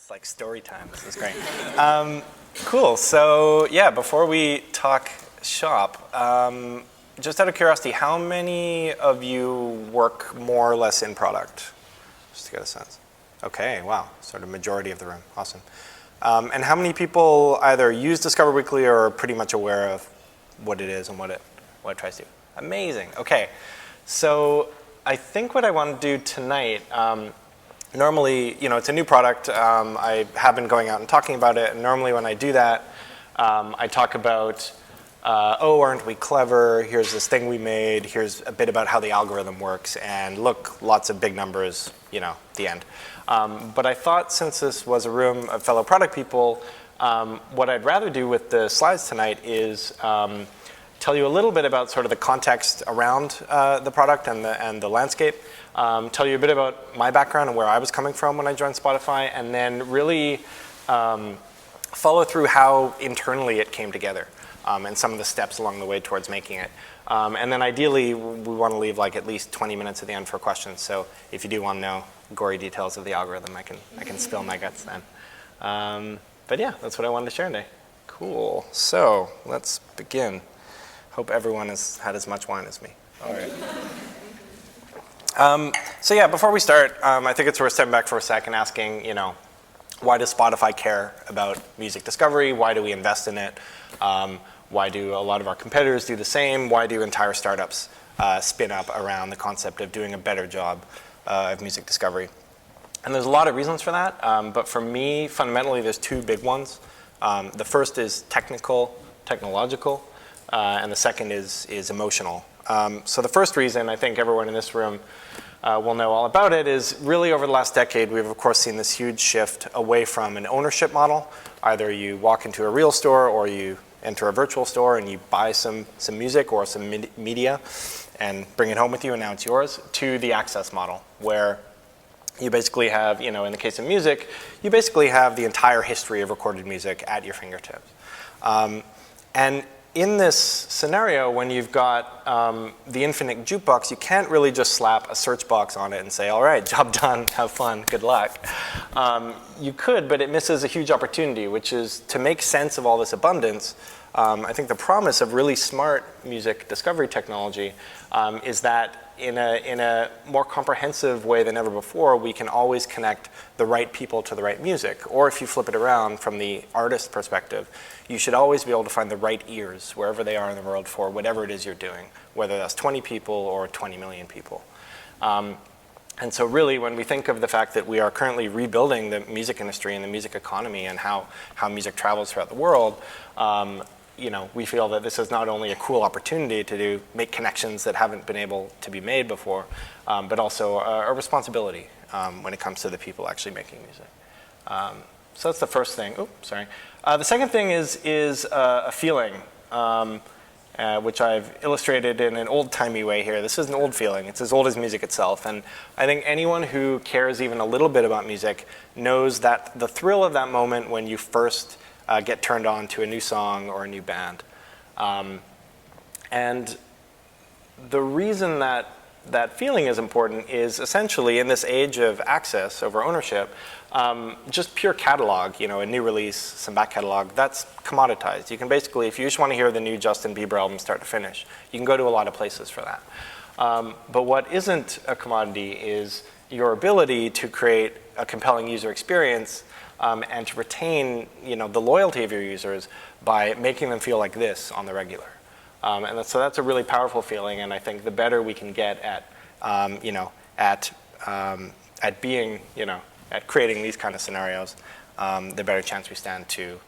It's like story time. This is great. Cool. So yeah, before we talk shop, just out of curiosity, how many of you work more or less in product? Just to get a sense. Okay, wow. Sort of majority of the room. Awesome. And how many people either use Discover Weekly or are pretty much aware of what it is and what it tries to do? Amazing. Okay. So I think what I want to do tonight, normally, it's a new product. I have been going out and talking about it. And normally when I do that, I talk about, oh, aren't we clever? Here's this thing we made. Here's a bit about how the algorithm works. And look, lots of big numbers, the end. But I thought since this was a room of fellow product people, what I'd rather do with the slides tonight is tell you a little bit about sort of the context around the product and the landscape. Tell you a bit about my background and where I was coming from when I joined Spotify, and then really follow through how internally it came together and some of the steps along the way towards making it. And then ideally, we want to leave like at least 20 minutes at the end for questions. So if you do want to know gory details of the algorithm, I can spill my guts then. But yeah, that's what I wanted to share today. Cool. So let's begin. Hope everyone has had as much wine as me. All right. So yeah, before we start, I think it's worth stepping back for a second, asking, why does Spotify care about music discovery? Why do we invest in it? Why do a lot of our competitors do the same? Why do entire startups spin up around the concept of doing a better job of music discovery? And there's a lot of reasons for that, but for me, fundamentally, there's two big ones. The first is technological, and the second is emotional. So the first reason, I think everyone in this room will know all about it, is really over the last decade, we've of course seen this huge shift away from an ownership model. Either you walk into a real store or you enter a virtual store and you buy some music or some media and bring it home with you and now it's yours, to the access model, where you basically have, in the case of music, you basically have the entire history of recorded music at your fingertips. And in this scenario, when you've got the infinite jukebox, you can't really just slap a search box on it and say, all right, job done, have fun, good luck. You could, but it misses a huge opportunity, which is to make sense of all this abundance. I think the promise of really smart music discovery technology is that in a more comprehensive way than ever before, we can always connect the right people to the right music. Or if you flip it around from the artist perspective, you should always be able to find the right ears wherever they are in the world for whatever it is you're doing, whether that's 20 people or 20 million people. And so really, when we think of the fact that we are currently rebuilding the music industry and the music economy and how music travels throughout the world, we feel that this is not only a cool opportunity to make connections that haven't been able to be made before, but also a responsibility when it comes to the people actually making music. So that's the first thing. Oops, sorry. The second thing is a feeling, which I've illustrated in an old-timey way here. This is an old feeling. It's as old as music itself. And I think anyone who cares even a little bit about music knows that the thrill of that moment when you first get turned on to a new song or a new band. And the reason that feeling is important is essentially in this age of access over ownership, just pure catalog, a new release, some back catalog, that's commoditized. You can basically, if you just want to hear the new Justin Bieber album start to finish, you can go to a lot of places for that. But what isn't a commodity is your ability to create a compelling user experience and to retain, the loyalty of your users by making them feel like this on the regular. So that's a really powerful feeling, and I think the better we can get at being, at creating these kind of scenarios, the better chance we stand to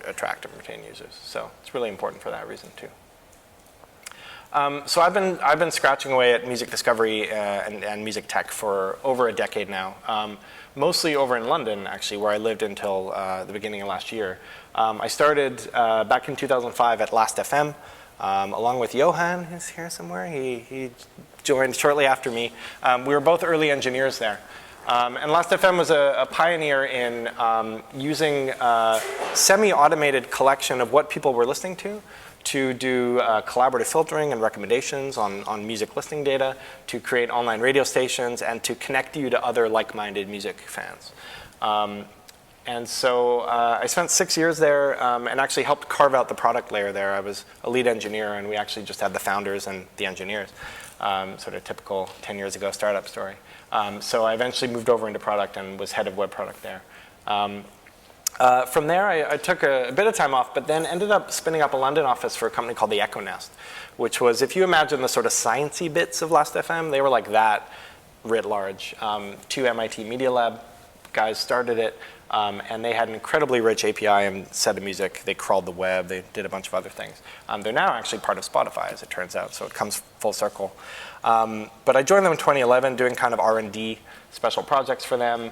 attract and retain users. So it's really important for that reason too. So I've been scratching away at music discovery and music tech for over a decade now. Mostly over in London, actually, where I lived until the beginning of last year. I started back in 2005 at Lastfm, along with Johan, who's here somewhere. He joined shortly after me. We were both early engineers there. And Lastfm was a pioneer in using a semi-automated collection of what people were listening to do collaborative filtering and recommendations on music listening data, to create online radio stations, and to connect you to other like-minded music fans. And so I spent 6 years there and actually helped carve out the product layer there. I was a lead engineer, and we actually just had the founders and the engineers, sort of typical 10 years ago startup story. So I eventually moved over into product and was head of web product there. From there, I took a bit of time off, but then ended up spinning up a London office for a company called the Echo Nest, which was, if you imagine the sort of sciencey bits of Lastfm, they were like that writ large. 2 MIT Media Lab guys started it, and they had an incredibly rich API and set of music. They crawled the web. They did a bunch of other things. They're now actually part of Spotify, as it turns out, so it comes full circle. But I joined them in 2011 doing kind of R&D special projects for them.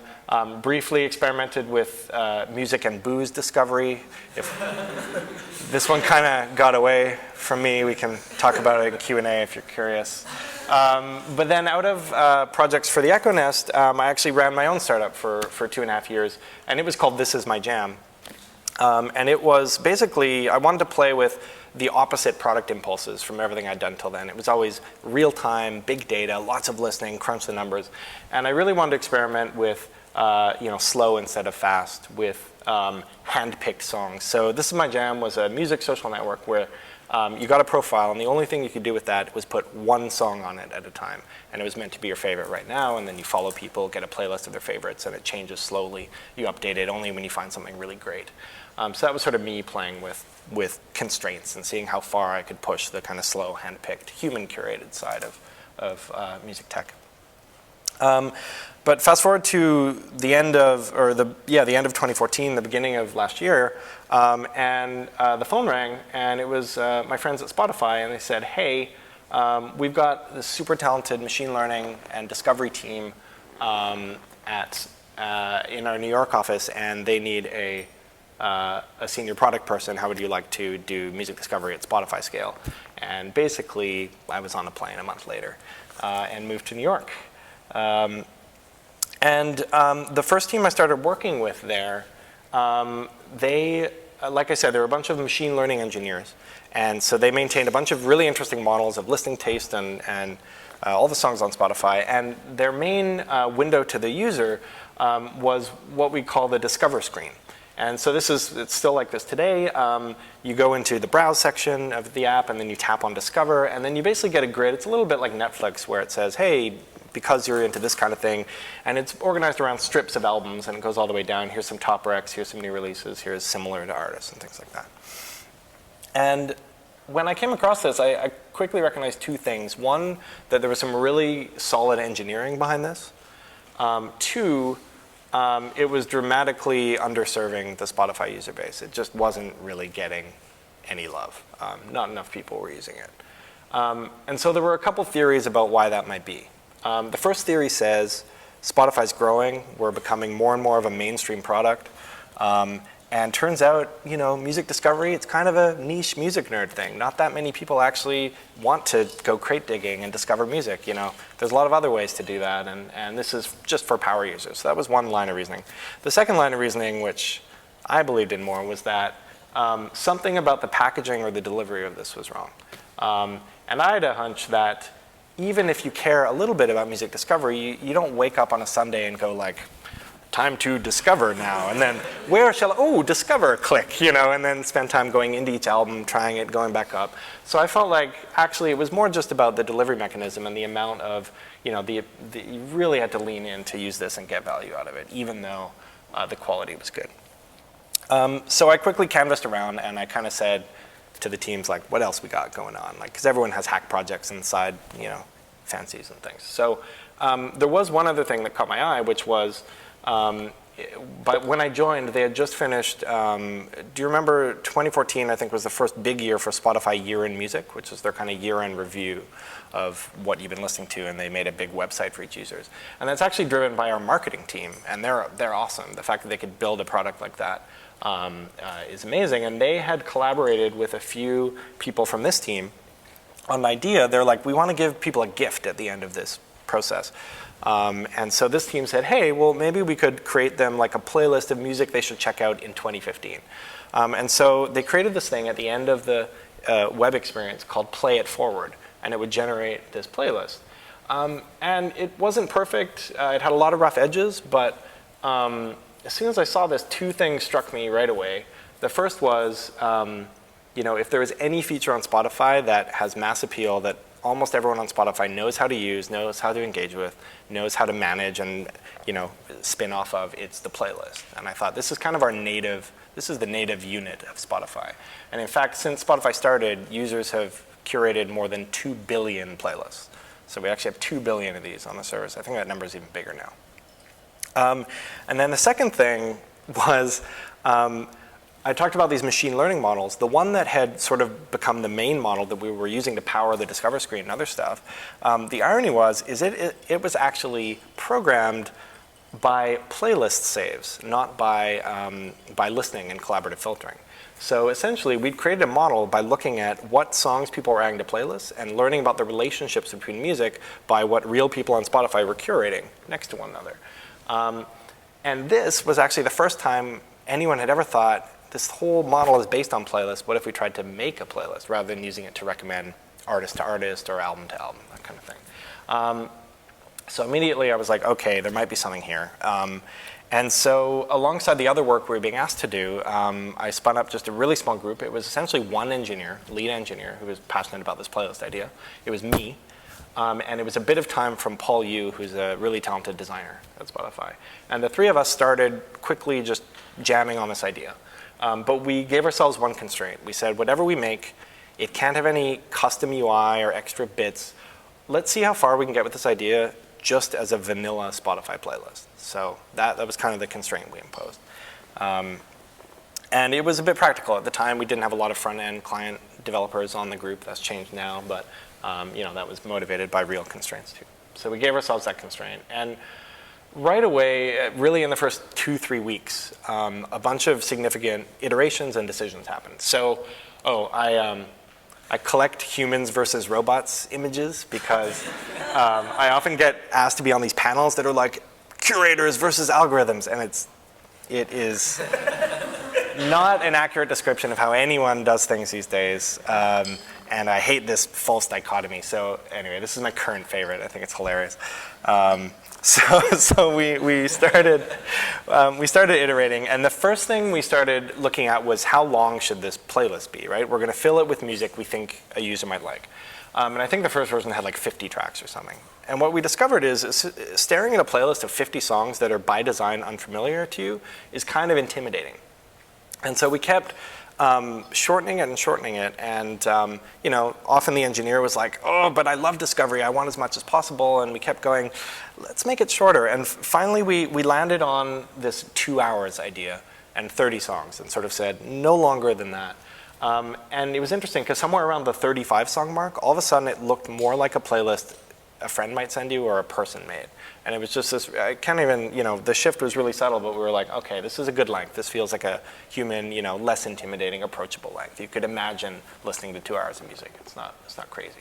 Briefly experimented with music and booze discovery. If this one kind of got away from me, we can talk about it in Q&A if you're curious. But then out of projects for the Echo Nest, I actually ran my own startup for 2.5 years, and it was called This Is My Jam. And it was basically, I wanted to play with the opposite product impulses from everything I'd done till then. It was always real time, big data, lots of listening, crunch the numbers. And I really wanted to experiment with slow instead of fast, with hand-picked songs. So This Is My Jam was a music social network where you got a profile, and the only thing you could do with that was put one song on it at a time. And it was meant to be your favorite right now, and then you follow people, get a playlist of their favorites, and it changes slowly. You update it only when you find something really great. So that was sort of me playing with constraints and seeing how far I could push the kind of slow, hand-picked, human-curated side of music tech. But fast forward to the end of, the end of 2014, the beginning of last year, and the phone rang, and it was my friends at Spotify, and they said, hey, we've got this super talented machine learning and discovery team in our New York office, and they need a senior product person. How would you like to do music discovery at Spotify scale? And basically, I was on a plane a month later and moved to New York. The first team I started working with there, they, like I said, there were a bunch of machine learning engineers. And so they maintained a bunch of really interesting models of listening taste and all the songs on Spotify. And their main window to the user was what we call the Discover screen. And so it's still like this today. You go into the browse section of the app, and then you tap on Discover, and then you basically get a grid. It's a little bit like Netflix, where it says, hey, because you're into this kind of thing, and it's organized around strips of albums, and it goes all the way down. Here's some top recs, here's some new releases, here's similar to artists, and things like that. And when I came across this, I quickly recognized two things. One, that there was some really solid engineering behind this. Two, it was dramatically underserving the Spotify user base. It just wasn't really getting any love. Not enough people were using it. And so there were a couple theories about why that might be. The first theory says Spotify's growing. We're becoming more and more of a mainstream product. And turns out, music discovery, it's kind of a niche music nerd thing. Not that many people actually want to go crate digging and discover music. There's a lot of other ways to do that, and this is just for power users. So that was one line of reasoning. The second line of reasoning, which I believed in more, was that something about the packaging or the delivery of this was wrong. And I had a hunch that even if you care a little bit about music discovery, you don't wake up on a Sunday and go like, time to discover now, and then where shall discover, click, and then spend time going into each album, trying it, going back up. So I felt like actually it was more just about the delivery mechanism and the amount of, you really had to lean in to use this and get value out of it, even though the quality was good. So I quickly canvassed around, and I kind of said to the teams, like, what else we got going on? Like, because everyone has hack projects inside, fancies and things. So there was one other thing that caught my eye, which was, but when I joined, they had just finished, do you remember 2014, I think, was the first big year for Spotify Year in Music, which is their kind of year-end review of what you've been listening to, and they made a big website for each users. And that's actually driven by our marketing team, and they're awesome. The fact that they could build a product like that is amazing. And they had collaborated with a few people from this team on an idea. They're like, we want to give people a gift at the end of this process. And so this team said, hey, well, maybe we could create them like a playlist of music they should check out in 2015. And so they created this thing at the end of the web experience called Play It Forward, and it would generate this playlist. And it wasn't perfect. It had a lot of rough edges, but as soon as I saw this, two things struck me right away. The first was, if there is any feature on Spotify that has mass appeal that almost everyone on Spotify knows how to use, knows how to engage with, knows how to manage and spin off of, it's the playlist. And I thought this is kind of this is the native unit of Spotify. And in fact, since Spotify started, users have curated more than 2 billion playlists. So we actually have 2 billion of these on the service. I think that number is even bigger now. And then the second thing was, I talked about these machine learning models. The one that had sort of become the main model that we were using to power the Discover screen and other stuff, the irony was, it was actually programmed by playlist saves, not by listening and collaborative filtering. So essentially, we'd created a model by looking at what songs people were adding to playlists and learning about the relationships between music by what real people on Spotify were curating next to one another. And this was actually the first time anyone had ever thought, this whole model is based on playlists. What if we tried to make a playlist rather than using it to recommend artist to artist or album to album, that kind of thing. So immediately I was like, okay, there might be something here. And so alongside the other work we were being asked to do, I spun up just a really small group. It was essentially one engineer, lead engineer, who was passionate about this playlist idea. It was me. And it was a bit of time from Paul Yu, who's a really talented designer at Spotify. And the three of us started quickly just jamming on this idea. But we gave ourselves one constraint. We said, whatever we make, it can't have any custom UI or extra bits. Let's see how far we can get with this idea just as a vanilla Spotify playlist. So that was kind of the constraint we imposed. And it was a bit practical. At the time, we didn't have a lot of front-end client developers on the group. That's changed now, but that was motivated by real constraints too. So we gave ourselves that constraint. And right away, really in the first 2-3 weeks, a bunch of significant iterations and decisions happened. So, I collect humans versus robots images because I often get asked to be on these panels that are like curators versus algorithms, and it is not an accurate description of how anyone does things these days. And I hate this false dichotomy. So anyway, this is my current favorite. I think it's hilarious. So we started iterating, and the first thing we started looking at was how long should this playlist be, right? We're going to fill it with music we think a user might like. And I think the first version had like 50 tracks or something. And what we discovered is staring at a playlist of 50 songs that are by design unfamiliar to you is kind of intimidating. And so we kept shortening it, and often the engineer was like, oh, but I love discovery, I want as much as possible, and we kept going, let's make it shorter. And finally we landed on this 2 hours idea and 30 songs, and sort of said, no longer than that. And it was interesting, because somewhere around the 35 song mark, all of a sudden it looked more like a playlist a friend might send you or a person made. And it was just this, I can't even, the shift was really subtle, but we were like, okay, this is a good length. This feels like a human, less intimidating, approachable length. You could imagine listening to 2 hours of music. It's not crazy.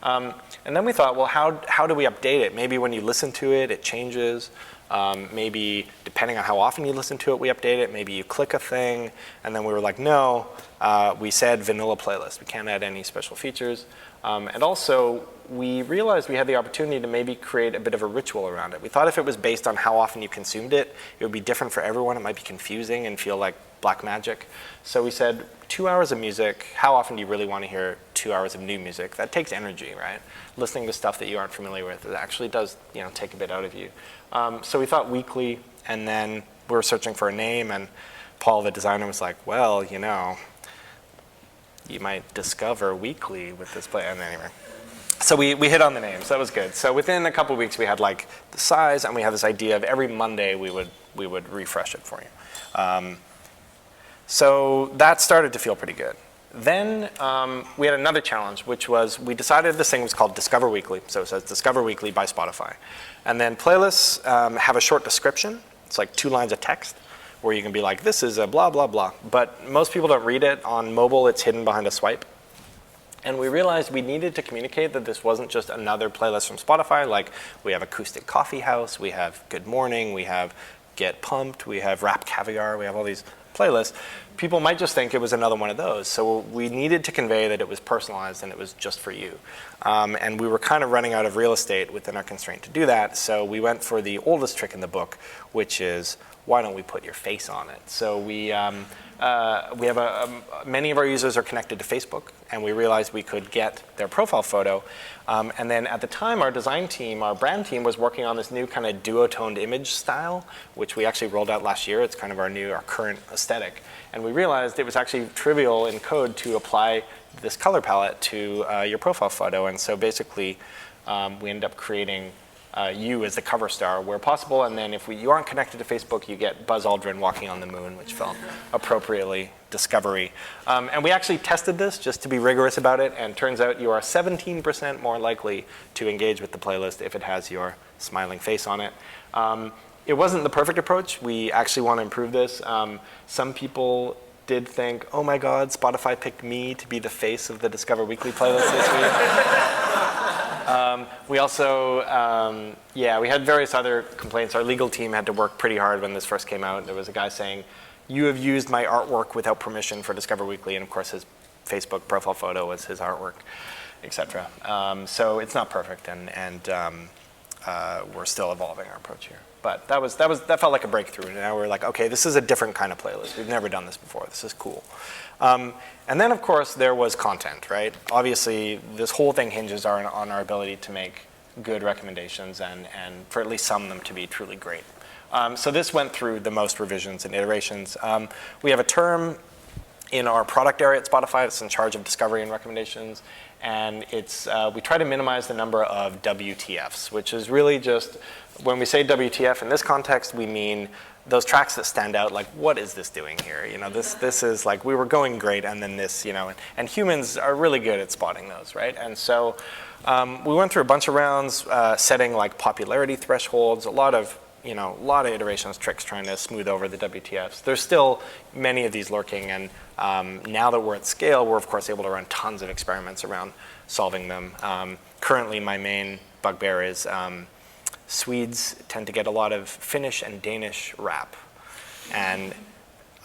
And then we thought, well, how do we update it? Maybe when you listen to it, it changes. Maybe depending on how often you listen to it, we update it. Maybe you click a thing. And then we were like, no, we said vanilla playlist. We can't add any special features. And also, we realized we had the opportunity to maybe create a bit of a ritual around it. We thought if it was based on how often you consumed it, it would be different for everyone. It might be confusing and feel like black magic. So we said, 2 hours of music, how often do you really want to hear 2 hours of new music? That takes energy, right? Listening to stuff that you aren't familiar with, it actually does take a bit out of you. So we thought weekly, and then we were searching for a name, and Paul, the designer, was like, well, you might discover weekly with this play. And anyway, so we hit on the name, so that was good. So within a couple of weeks, we had like the size, and we had this idea of every Monday we would refresh it for you. So that started to feel pretty good. Then we had another challenge, which was we decided this thing was called Discover Weekly. So it says Discover Weekly by Spotify. And then playlists have a short description. It's like 2 lines of text where you can be like, this is a blah, blah, blah. But most people don't read it. On mobile, it's hidden behind a swipe. And we realized we needed to communicate that this wasn't just another playlist from Spotify. Like we have Acoustic Coffee House, we have Good Morning, we have Get Pumped, we have Rap Caviar, we have all these playlists. People might just think it was another one of those. So we needed to convey that it was personalized and it was just for you. And we were kind of running out of real estate within our constraint to do that. So we went for the oldest trick in the book, which is why don't we put your face on it? So we have many of our users are connected to Facebook, and we realized we could get their profile photo. And then at the time, our design team, our brand team, was working on this new kind of duotoned image style, which we actually rolled out last year. It's kind of our current aesthetic. And we realized it was actually trivial in code to apply this color palette to your profile photo. And so basically, we ended up creating you as the cover star where possible, and then if you aren't connected to Facebook, you get Buzz Aldrin walking on the moon, which felt appropriately discovery. And we actually tested this just to be rigorous about it, and turns out you are 17% more likely to engage with the playlist if it has your smiling face on it. It wasn't the perfect approach. We actually want to improve this. Some people did think, oh my God, Spotify picked me to be the face of the Discover Weekly playlist this week. We also, we had various other complaints. Our legal team had to work pretty hard when this first came out. There was a guy saying, you have used my artwork without permission for Discover Weekly, and of course his Facebook profile photo was his artwork, etc. So it's not perfect, and we're still evolving our approach here. But that felt like a breakthrough. Now we're like, okay, this is a different kind of playlist. We've never done this before. This is cool. And then, of course, there was content, right? Obviously, this whole thing hinges on our ability to make good recommendations and for at least some of them to be truly great. So this went through the most revisions and iterations. We have a term in our product area at Spotify that's in charge of discovery and recommendations. And we try to minimize the number of WTFs, which is really just, when we say WTF in this context, we mean those tracks that stand out, like, what is this doing here? You know, this is like, we were going great, and then this, you know, and humans are really good at spotting those, right? And so we went through a bunch of rounds, setting like popularity thresholds, a lot of iterations, tricks trying to smooth over the WTFs. There's still many of these lurking, and now that we're at scale, we're of course able to run tons of experiments around solving them. Currently, my main bugbear is Swedes tend to get a lot of Finnish and Danish rap. And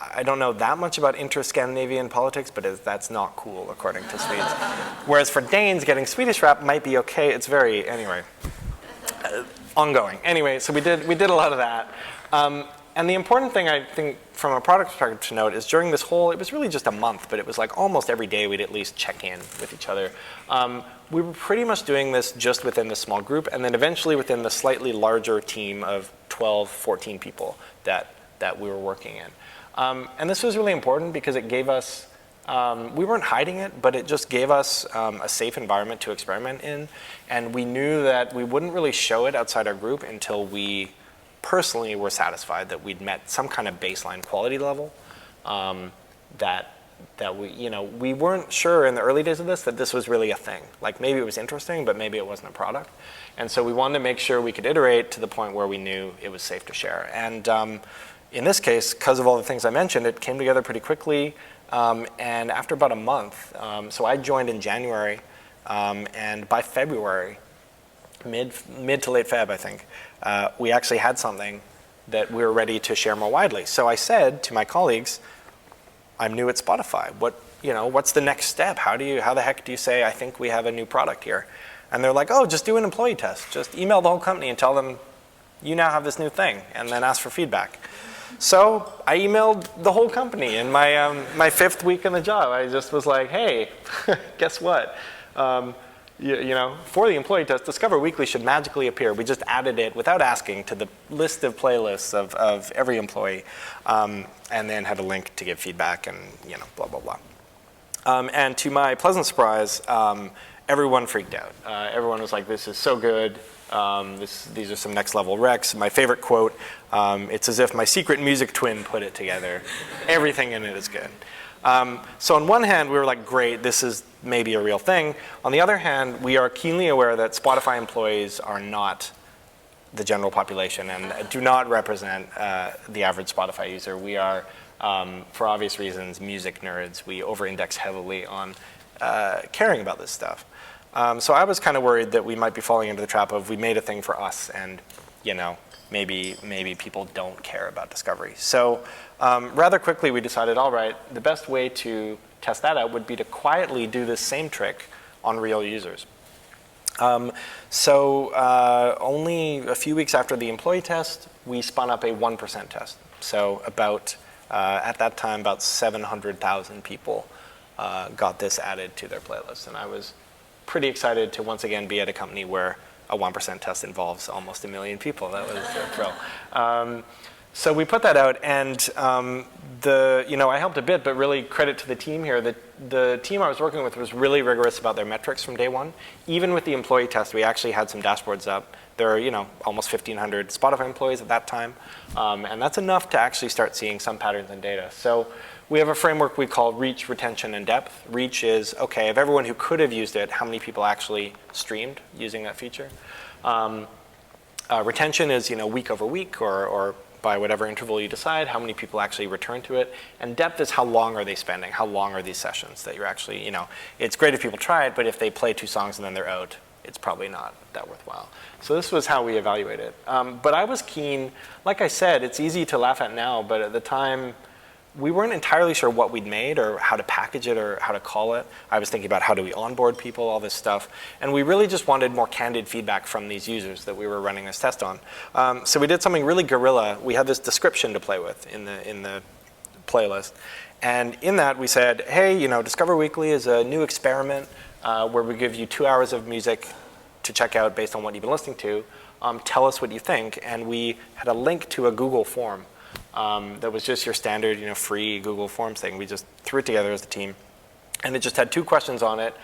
I don't know that much about inter-Scandinavian politics, but that's not cool, according to Swedes. Whereas for Danes, getting Swedish rap might be okay. It's very, anyway, ongoing. Anyway, so we did a lot of that. And the important thing, I think, from a product perspective to note is during this whole, it was really just a month, but it was like almost every day we'd at least check in with each other. We were pretty much doing this just within this small group, and then eventually within the slightly larger team of 12, 14 people that we were working in. And this was really important because it gave us, we weren't hiding it, but it just gave us a safe environment to experiment in. And we knew that we wouldn't really show it outside our group until we personally were satisfied that we'd met some kind of baseline quality level. That we weren't sure in the early days of this that this was really a thing. Like maybe it was interesting, but maybe it wasn't a product. And so we wanted to make sure we could iterate to the point where we knew it was safe to share. And in this case, because of all the things I mentioned, it came together pretty quickly. And after about a month, so I joined in January, and by February, mid to late Feb, I think, we actually had something that we were ready to share more widely. So I said to my colleagues, I'm new at Spotify. What's the next step? How the heck do you say, I think we have a new product here? And they're like, oh, just do an employee test. Just email the whole company and tell them, you now have this new thing, and then ask for feedback. So I emailed the whole company in my fifth week in the job. I just was like, hey, guess what? For the employee test, Discover Weekly should magically appear. We just added it without asking to the list of playlists of every employee, and then had a link to give feedback and blah, blah, blah. And to my pleasant surprise, everyone freaked out. Everyone was like, this is so good. These are some next level recs. My favorite quote, it's as if my secret music twin put it together. Everything in it is good. So on one hand, we were like, great, this is maybe a real thing. On the other hand, we are keenly aware that Spotify employees are not the general population and do not represent the average Spotify user. We are, for obvious reasons, music nerds. We over-index heavily on caring about this stuff. So I was kind of worried that we might be falling into the trap of we made a thing for us and, maybe people don't care about discovery. So rather quickly we decided, all right, the best way to test that out would be to quietly do this same trick on real users. So only a few weeks after the employee test, we spun up a 1% test. So about, at that time, about 700,000 people got this added to their playlist. And I was pretty excited to once again be at a company where a 1% test involves almost 1 million people. That was a thrill. So we put that out, and I helped a bit, but really credit to the team here. The team I was working with was really rigorous about their metrics from day one. Even with the employee test, we actually had some dashboards up. There are, almost 1,500 Spotify employees at that time, and that's enough to actually start seeing some patterns in data. So we have a framework we call reach, retention, and depth. Reach is, okay, of everyone who could have used it, how many people actually streamed using that feature? Retention is, week over week or by whatever interval you decide, how many people actually return to it. And depth is how long are they spending? How long are these sessions that you're actually, it's great if people try it, but if they play 2 songs and then they're out, it's probably not that worthwhile. So this was how we evaluate it. But I was keen, like I said, it's easy to laugh at now, but at the time, we weren't entirely sure what we'd made or how to package it or how to call it. I was thinking about how do we onboard people, all this stuff. And we really just wanted more candid feedback from these users that we were running this test on. So we did something really guerrilla. We had this description to play with in the playlist. And in that we said, hey, Discover Weekly is a new experiment where we give you 2 hours of music to check out based on what you've been listening to. Tell us what you think. And we had a link to a Google form. That was just your standard, free Google Forms thing. We just threw it together as a team. And it just had 2 questions on it.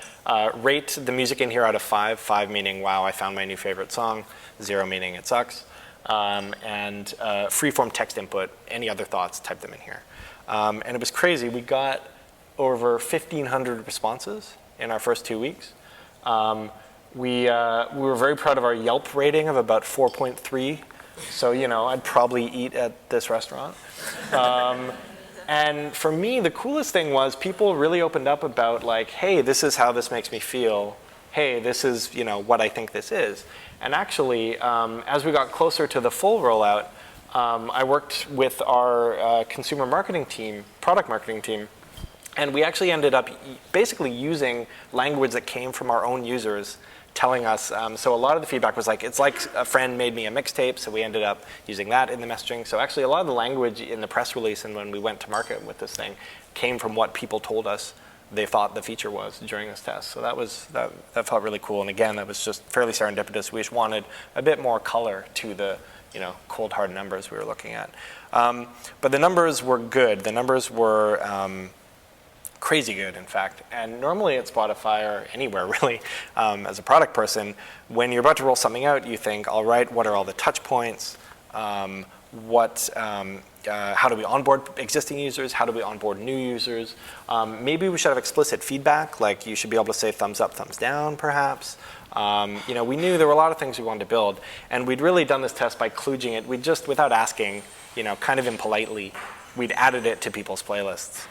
Rate the music in here out of 5. 5 meaning, wow, I found my new favorite song. 0 meaning it sucks. And free-form text input, any other thoughts, type them in here. And it was crazy. We got over 1,500 responses in our first 2 weeks. We were very proud of our Yelp rating of about 4.3. So, I'd probably eat at this restaurant. And for me, the coolest thing was people really opened up about like, hey, this is how this makes me feel. Hey, this is, what I think this is. And actually, as we got closer to the full rollout, I worked with our consumer marketing team, product marketing team, and we actually ended up basically using language that came from our own users telling us, so a lot of the feedback was like, it's like a friend made me a mixtape, so we ended up using that in the messaging. So actually a lot of the language in the press release and when we went to market with this thing came from what people told us they thought the feature was during this test. So that felt really cool. And again, that was just fairly serendipitous. We just wanted a bit more color to the cold hard numbers we were looking at. But the numbers were good. The numbers were crazy good, in fact. And normally at Spotify or anywhere really, as a product person, when you're about to roll something out, you think, all right, what are all the touch points? How do we onboard existing users? How do we onboard new users? Maybe we should have explicit feedback, like you should be able to say thumbs up, thumbs down, perhaps. We knew there were a lot of things we wanted to build, and we'd really done this test by kludging it. We just, without asking, kind of impolitely, we'd added it to people's playlists.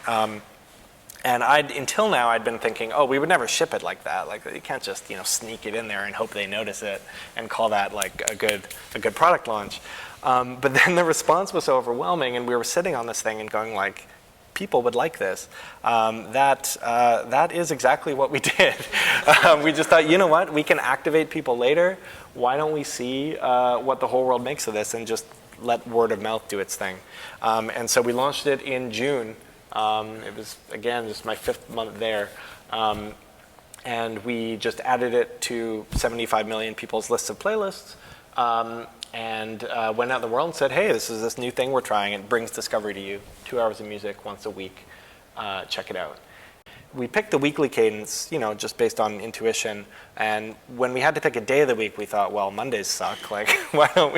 And until now, I'd been thinking, oh, we would never ship it like that. Like you can't just sneak it in there and hope they notice it and call that like a good product launch. But then the response was so overwhelming, and we were sitting on this thing and going like, people would like this. That is exactly what we did. We just thought, you know what, we can activate people later. Why don't we see what the whole world makes of this and just let word of mouth do its thing? And so we launched it in June. It was, again, just my 5th month there. And we just added it to 75 million people's lists of playlists. And went out in the world and said, hey, this is this new thing we're trying. It brings discovery to you. 2 hours of music once a week. Check it out. We picked the weekly cadence, just based on intuition. And when we had to pick a day of the week, we thought, well, Mondays suck. Like, why don't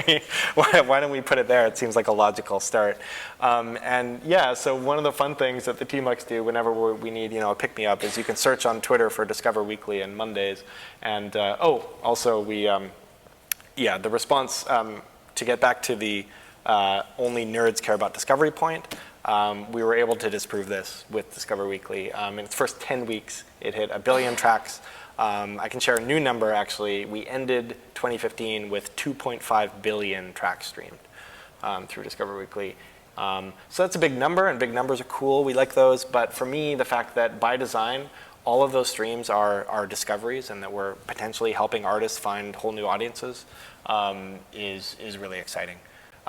we put it there? It seems like a logical start. And yeah, so one of the fun things that the team likes to do whenever we need, a pick-me-up is you can search on Twitter for Discover Weekly and Mondays. And also we, the response to get back to the only nerds care about discovery point. We were able to disprove this with Discover Weekly. In its first 10 weeks, it hit 1 billion tracks. I can share a new number, actually. We ended 2015 with 2.5 billion tracks streamed through Discover Weekly. So that's a big number, and big numbers are cool. We like those. But for me, the fact that by design, all of those streams are discoveries and that we're potentially helping artists find whole new audiences is really exciting.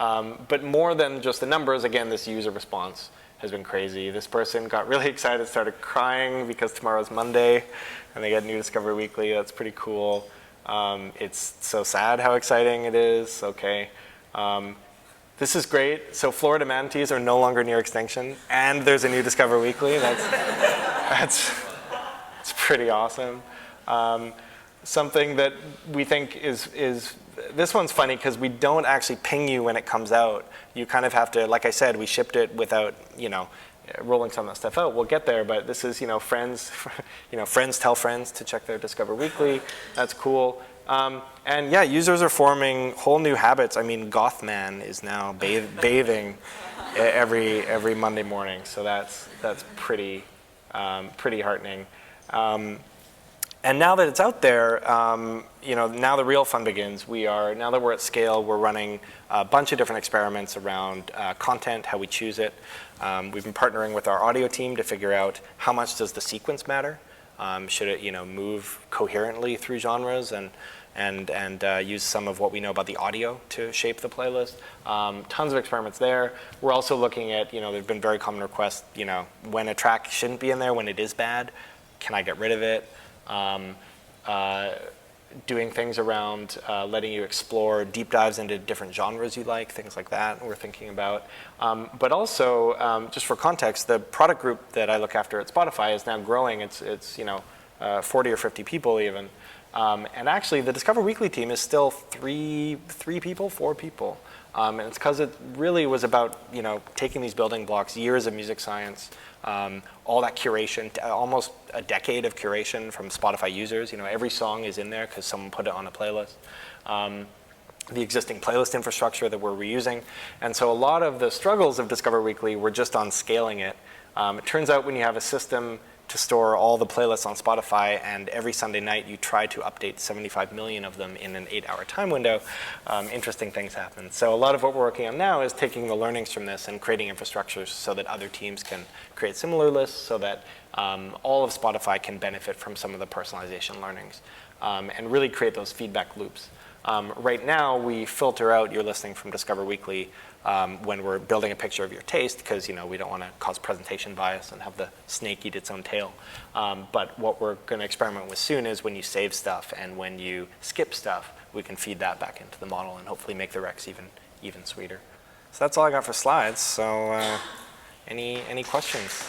But more than just the numbers, again, this user response has been crazy. This person got really excited, started crying because tomorrow's Monday, and they get New Discovery Weekly. That's pretty cool. It's so sad how exciting it is. Okay. This is great. So Florida manatees are no longer near extinction, and there's a New Discovery Weekly. That's pretty awesome. Something that we think is this one's funny because we don't actually ping you when it comes out. You kind of have to, like I said, we shipped it without, rolling some of that stuff out. We'll get there, but this is, friends, friends tell friends to check their Discover Weekly. That's cool. And yeah, users are forming whole new habits. I mean, Gothman is now bathing every Monday morning, so that's pretty heartening. And now that it's out there, now the real fun begins. Now that we're at scale, we're running a bunch of different experiments around content, how we choose it. We've been partnering with our audio team to figure out how much does the sequence matter. Should it, move coherently through genres and use some of what we know about the audio to shape the playlist. Tons of experiments there. We're also looking at, there've been very common requests, when a track shouldn't be in there, when it is bad, can I get rid of it? Doing things around letting you explore deep dives into different genres you like, things like that we're thinking about. But also, just for context, the product group that I look after at Spotify is now growing. It's 40 or 50 people even. And actually, the Discover Weekly team is still four people. And it's because it really was about, taking these building blocks, years of music science, all that curation, almost a decade of curation from Spotify users. Every song is in there because someone put it on a playlist. The existing playlist infrastructure that we're reusing. And so a lot of the struggles of Discover Weekly were just on scaling it. It turns out when you have a system to store all the playlists on Spotify, and every Sunday night you try to update 75 million of them in an 8-hour time window, interesting things happen. So a lot of what we're working on now is taking the learnings from this and creating infrastructures so that other teams can create similar lists so that all of Spotify can benefit from some of the personalization learnings and really create those feedback loops. Right now, we filter out your listening from Discover Weekly when we're building a picture of your taste because we don't want to cause presentation bias and have the snake eat its own tail. But what we're going to experiment with soon is when you save stuff and when you skip stuff, we can feed that back into the model and hopefully make the recs even sweeter. So that's all I got for slides. So any questions?